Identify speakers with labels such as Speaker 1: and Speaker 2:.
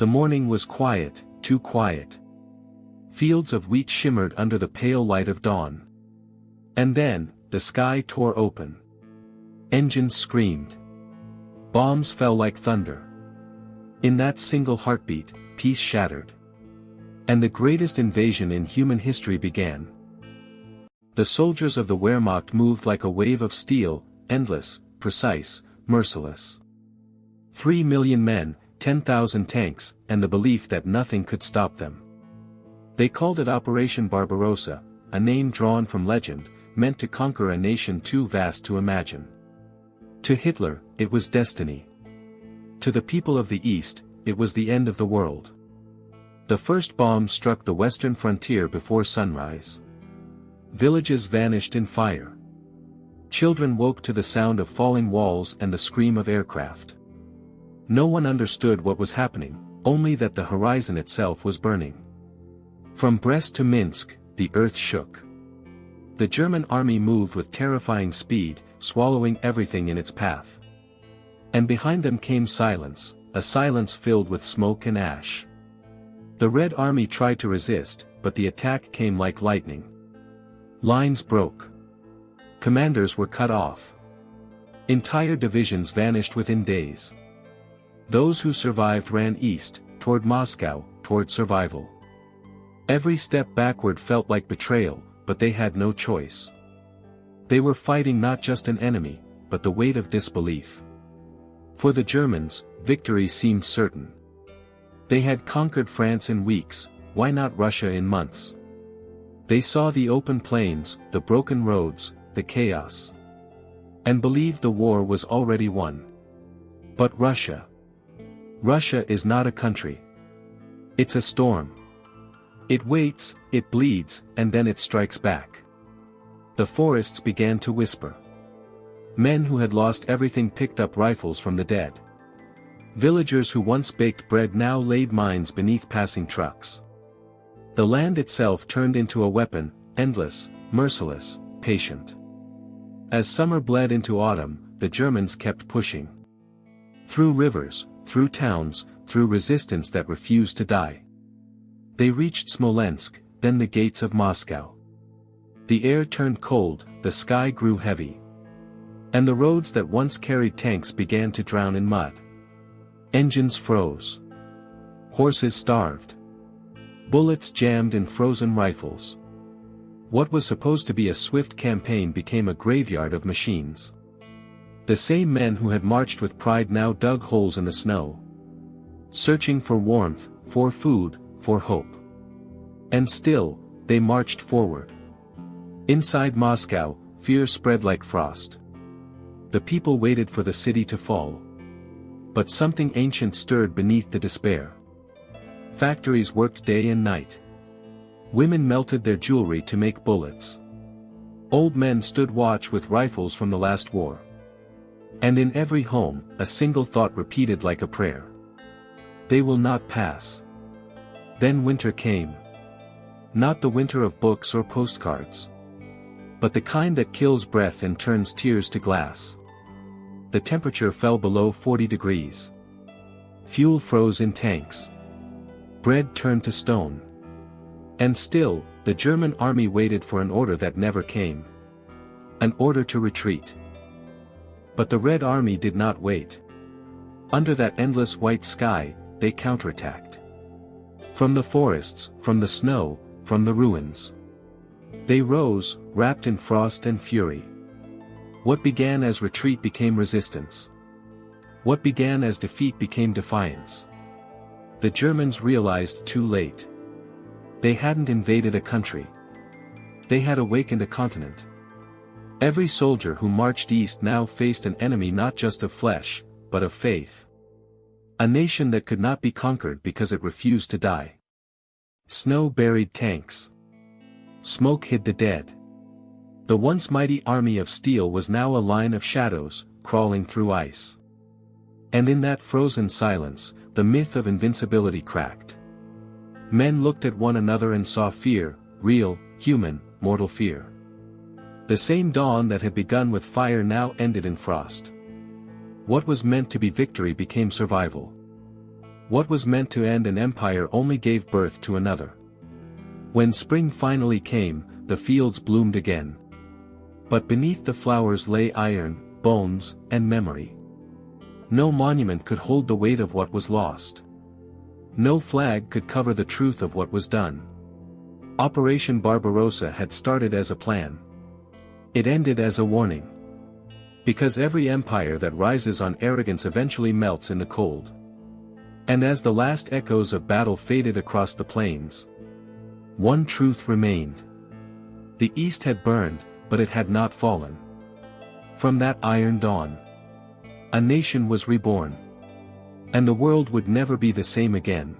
Speaker 1: The morning was quiet, too quiet. Fields of wheat shimmered under the pale light of dawn. And then, the sky tore open. Engines screamed. Bombs fell like thunder. In that single heartbeat, peace shattered. And the greatest invasion in human history began. The soldiers of the Wehrmacht moved like a wave of steel, endless, precise, merciless. 3 million men, 10,000 tanks, and the belief that nothing could stop them. They called it Operation Barbarossa, a name drawn from legend, meant to conquer a nation too vast to imagine. To Hitler, it was destiny. To the people of the East, it was the end of the world. The first bomb struck the western frontier before sunrise. Villages vanished in fire. Children woke to the sound of falling walls and the scream of aircraft. No one understood what was happening, only that the horizon itself was burning. From Brest to Minsk, the earth shook. The German army moved with terrifying speed, swallowing everything in its path. And behind them came silence, a silence filled with smoke and ash. The Red Army tried to resist, but the attack came like lightning. Lines broke. Commanders were cut off. Entire divisions vanished within days. Those who survived ran east, toward Moscow, toward survival. Every step backward felt like betrayal, but they had no choice. They were fighting not just an enemy, but the weight of disbelief. For the Germans, victory seemed certain. They had conquered France in weeks, why not Russia in months? They saw the open plains, the broken roads, the chaos. And believed the war was already won. But Russia. Russia is not a country. It's a storm. It waits, it bleeds, and then it strikes back. The forests began to whisper. Men who had lost everything picked up rifles from the dead. Villagers who once baked bread now laid mines beneath passing trucks. The land itself turned into a weapon, endless, merciless, patient. As summer bled into autumn, the Germans kept pushing. Through rivers, through towns, through resistance that refused to die. They reached Smolensk, then the gates of Moscow. The air turned cold, the sky grew heavy. And the roads that once carried tanks began to drown in mud. Engines froze. Horses starved. Bullets jammed in frozen rifles. What was supposed to be a swift campaign became a graveyard of machines. The same men who had marched with pride now dug holes in the snow. Searching for warmth, for food, for hope. And still, they marched forward. Inside Moscow, fear spread like frost. The people waited for the city to fall. But something ancient stirred beneath the despair. Factories worked day and night. Women melted their jewelry to make bullets. Old men stood watch with rifles from the last war. And in every home, a single thought repeated like a prayer. They will not pass. Then winter came. Not the winter of books or postcards. But the kind that kills breath and turns tears to glass. The temperature fell below 40 degrees. Fuel froze in tanks. Bread turned to stone. And still, the German army waited for an order that never came. An order to retreat. But the Red Army did not wait. Under that endless white sky, they counterattacked. From the forests, from the snow, from the ruins. They rose, wrapped in frost and fury. What began as retreat became resistance. What began as defeat became defiance. The Germans realized too late. They hadn't invaded a country. They had awakened a continent. Every soldier who marched east now faced an enemy not just of flesh, but of faith. A nation that could not be conquered because it refused to die. Snow buried tanks. Smoke hid the dead. The once mighty army of steel was now a line of shadows, crawling through ice. And in that frozen silence, the myth of invincibility cracked. Men looked at one another and saw fear, real, human, mortal fear. The same dawn that had begun with fire now ended in frost. What was meant to be victory became survival. What was meant to end an empire only gave birth to another. When spring finally came, the fields bloomed again. But beneath the flowers lay iron, bones, and memory. No monument could hold the weight of what was lost. No flag could cover the truth of what was done. Operation Barbarossa had started as a plan. It ended as a warning. Because every empire that rises on arrogance eventually melts in the cold. And as the last echoes of battle faded across the plains, one truth remained. The East had burned, but it had not fallen. From that iron dawn, a nation was reborn. And the world would never be the same again.